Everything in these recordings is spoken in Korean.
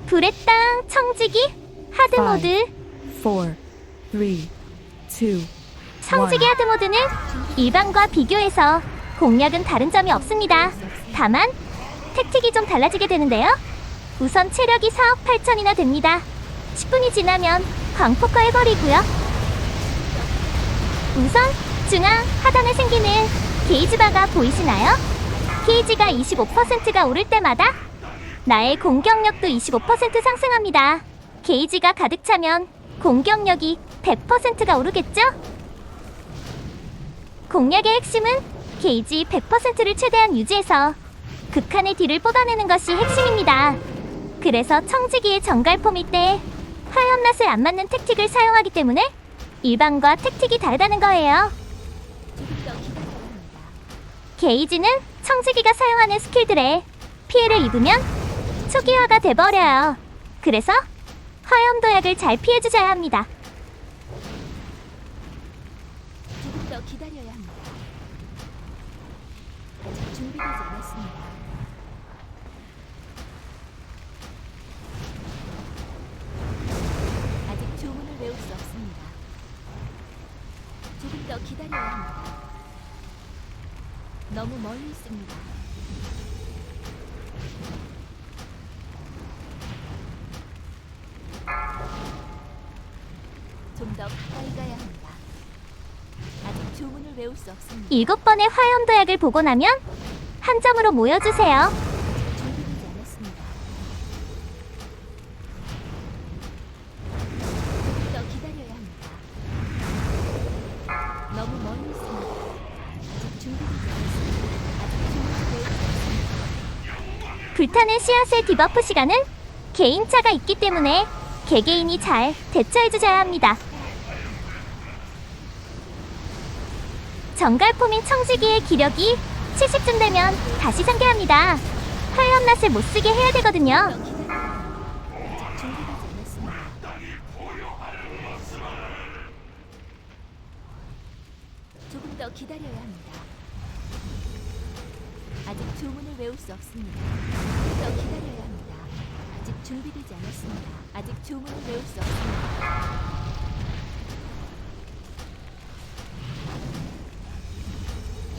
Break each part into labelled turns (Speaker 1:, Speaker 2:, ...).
Speaker 1: 불의 땅 청지기 하드모드.
Speaker 2: 4, 3, 2,
Speaker 1: 청지기 하드모드는 일반과 비교해서 공략은 다른 점이 없습니다. 다만 택틱이 좀 달라지게 되는데요. 우선 체력이 4억 8천이나 됩니다. 10분이 지나면 광폭화 해버리고요. 우선 중앙 하단에 생기는 게이지바가 보이시나요? 게이지가 25%가 오를 때마다 나의 공격력도 25% 상승합니다. 게이지가 가득 차면 공격력이 100%가 오르겠죠? 공략의 핵심은 게이지 100%를 최대한 유지해서 극한의 딜을 뽑아내는 것이 핵심입니다. 그래서 청지기의 정갈폼일 때 화염낫을 안 맞는 택틱을 사용하기 때문에 일반과 택틱이 다르다는 거예요. 게이지는 청지기가 사용하는 스킬들에 피해를 입으면 초기화가 돼버려요. 그래서 화염도약을 잘 피해주셔야 합니다.
Speaker 3: 조금 더 기다려야 합니다. 아직 준비되지 않았습니다. 아직 주문을 외울 수 없습니다. 조금 더 기다려야 합니다. 너무 멀리 있습니다. 좀 더 가까이 가야 합니다. 아직 주문을 외울 수 없습니다.
Speaker 1: 7번의 화염도약을 보고 나면 한 점으로 모여주세요.
Speaker 3: 준비되지 않았습니다. 조금 더 기다려야 합니다. 너무 멀리 있습니다. 아직 준비되지 않았습니다. 아직 주문을 외울 수 없습니다.
Speaker 1: 불타는 씨앗의 디버프 시간은 개인차가 있기 때문에 개개인이 잘 대처해주셔야 합니다. 정갈폼인 청지기의 기력이 70쯤 되면 다시 상계합니다. 화염낫을 못쓰게 해야 되거든요.
Speaker 3: 아직 준비되지 않았습니다. 조금 더 기다려야 합니다. 아직 주문을 외울 수 없습니다. 조금 더 기다려야 합니다. 아직 준비되지 않았습니다. 아직 주문을 외울 수 없습니다.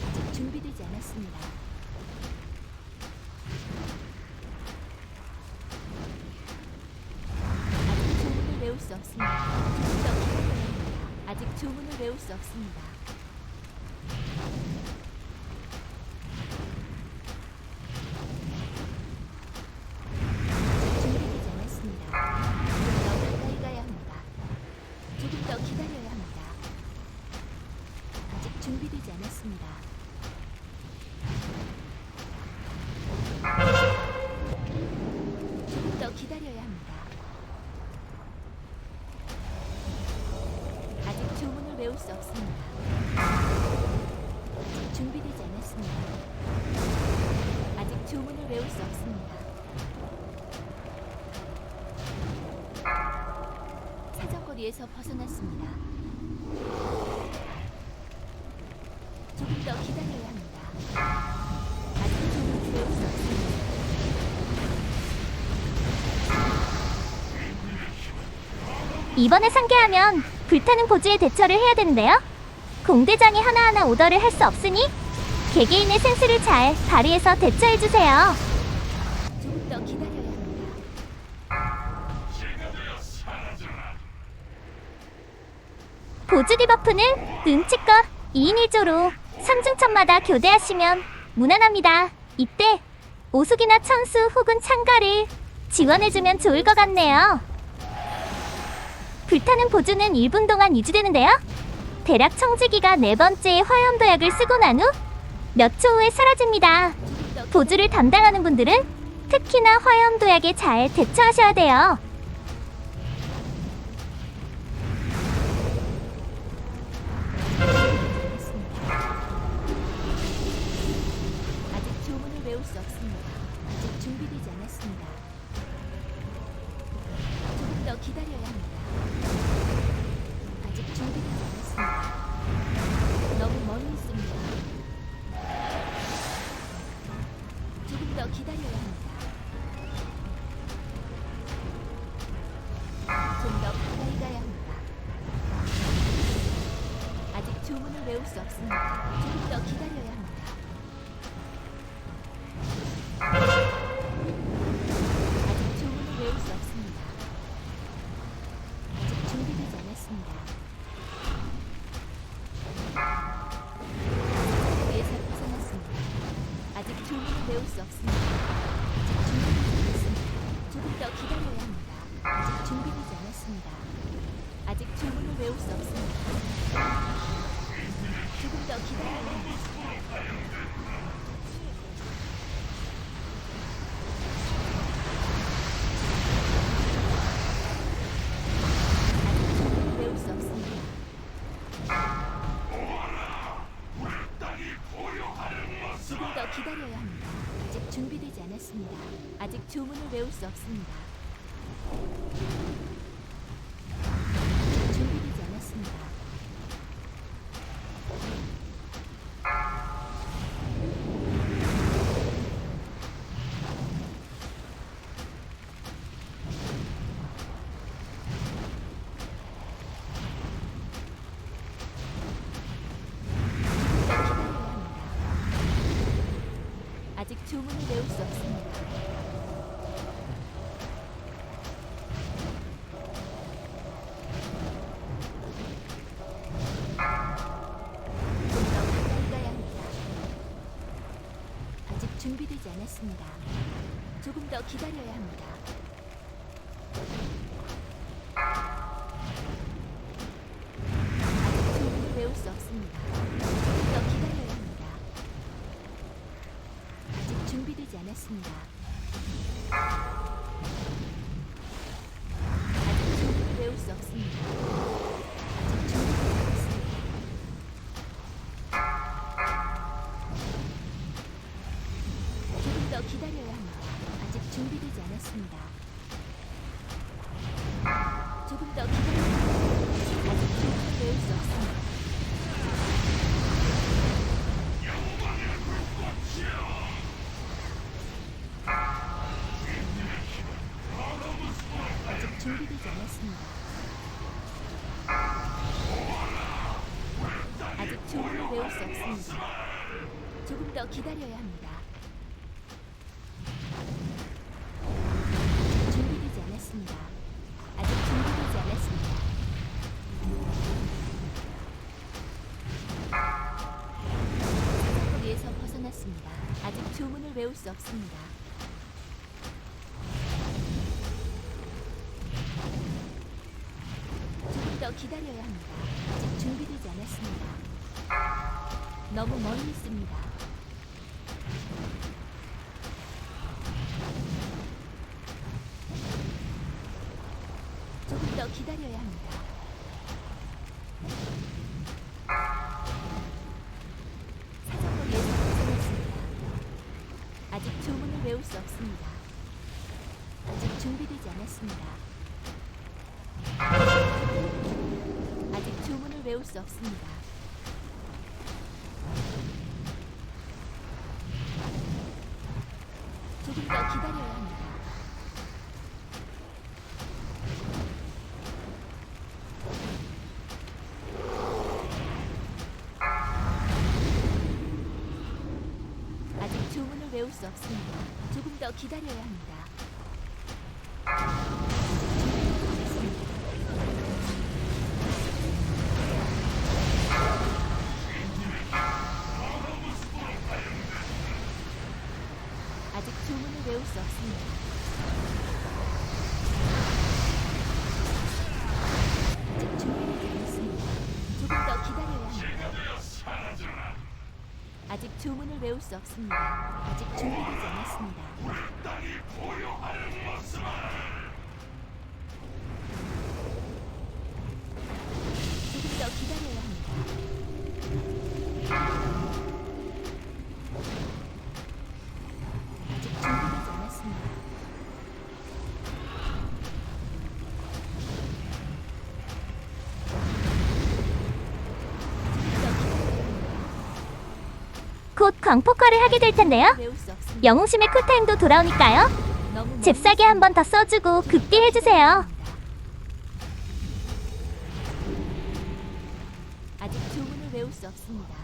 Speaker 3: 아직 준비되지 않았습니다. 아직 주문을 외울 수 없습니다. 조금 더 기다려야 합니다. 아직 주문을 외울 수 없습니다. 아직 준비되지 않았습니다. 조금 더 가까이 가야 합니다. 조금 더 기다려야 합니다. 아직 준비되지 않았습니다. 조금 더 기다려야 합니다. 아직 주문을 외울 수 없습니다. 아직 준비되지 않았습니다. 아직 주문을 외울 수 없습니다. 사정거리에서 벗어났습니다. 조금 더 기다려야 합니다. 아직 주문을 외울 수 없습니다.
Speaker 1: 이번에 상계하면 불타는 보즈의 대처를 해야 되는데요. 공대장이 하나하나 오더를 할 수 없으니 개개인의 센스를 잘 발휘해서 대처해주세요.
Speaker 3: 조금 더 기다려야 합니다.
Speaker 1: 보즈 디버프는 눈치껏 2인 1조로 3중첩마다 교대하시면 무난합니다. 이때 오숙이나 천수 혹은 창가를 지원해주면 좋을 것 같네요. 불타는 보즈는 1분 동안 유지되는데요. 대략 청지기가 4번째 화염도약을 쓰고 난 후 몇 초 후에 사라집니다. 보즈를 담당하는 분들은 특히나 화염도약에 잘 대처하셔야 돼요.
Speaker 3: 아직 주문을 외울 수 없습니다. 아직 준비되지 않았습니다. 조금 더 기다려야 합니다. 아직 준비되지 않았습니다. 너무 멀리 있습니다. 조금 더 기다려야 합니다. 없습니다. 조금 더 기다려야 합니다. 아직 주문을 외울 수 없습니다. 아직 준비되지 않았습니다. 위에서 벗어났습니다. 아직 주문을 외울 수 없습니다. 아직 준비되지 않았습니다. 조금 더 기다려야 합니다. 아직 준비되지 않았습니다. 아직 주문을 외울 수 없습니다. 조금 더 기다려야 합니다. 아직 주문을 외울 수 없습니다. 조금 더 기다려야 합니다. 아직 준비되지 않았습니다. 아직 주문을 외울 수 없습니다. 아직 준비되지 않았습니다. 아직 주문을 외울 수 없습니다. 좀 더 가까이 가야 합니다. 아직 준비되지 않았습니다. 조금 더 기다려야 합니다. 아직 주문을 외울 수 없습니다. 조금 더 기다려야 합니다. 아직 준비되지 않았습니다. 아직 주문을 외울 수 없습니다. 아직 준비되지 않았습니다. 조금 더 기다려야 합니다. 아직 준비되지 않았습니다. 조금 더 기다려야 합니다. 아직 주문을 외울 수 없습니다. 아직 준비되지 않았습니다. 아직 주문을 외울 수 없습니다. 조금 더 기다려야 합니다. 아직 준비되지 않았습니다. 아직 준비되지 않았습니다. 사거리에서 벗어났습니다. 아직 주문을 외울 수 없습니다. 조금 더 기다려야 합니다. 아직 준비되지 않았습니다. 너무 멀리 있습니다. 조금 더 기다려야 합니다. 사정거리에서 벗어났습니다. 아직 주문을 외울 수 없습니다. 아직 준비되지 않았습니다. 아직 주문을 외울 수 없습니다. 조금 더 기다려야 합니다. 아직 주문을 외울 수 없습니다. 조금 더 기다려야 합니다. 아직 주문을 외울 수 없습니다. 아직 준비되지 않았습니다. 조금 더 기다려야 합니다. 아직 주문을 외울 수 없습니다. 아직 준비되지 않았습니다. 조금 더 기다려야 합니다. 아직 준비되지 않았습니다.
Speaker 1: 곧 광폭화를 하게 될 텐데요.
Speaker 3: 외울 수 없습니다.
Speaker 1: 영웅심의 쿨타임도 돌아오니까요.
Speaker 3: 너무 멀리
Speaker 1: 잽싸게 한 번 더 써주고 급기해주세요.
Speaker 3: 아직 주문을 외울 수 없습니다.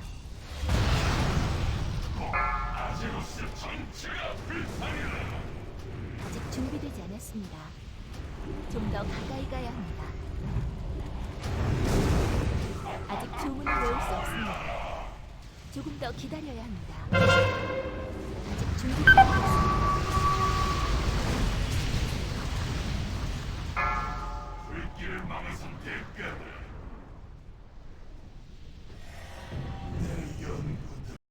Speaker 3: 아직 준비되지 않았습니다. 좀 더 가까이 가야 합니다. 아직 주문을 외울 수 없습니다. 조금 더 기다려야 합니다. 아직 준비되지 않았습니다.
Speaker 4: 불길을 막아선 대가를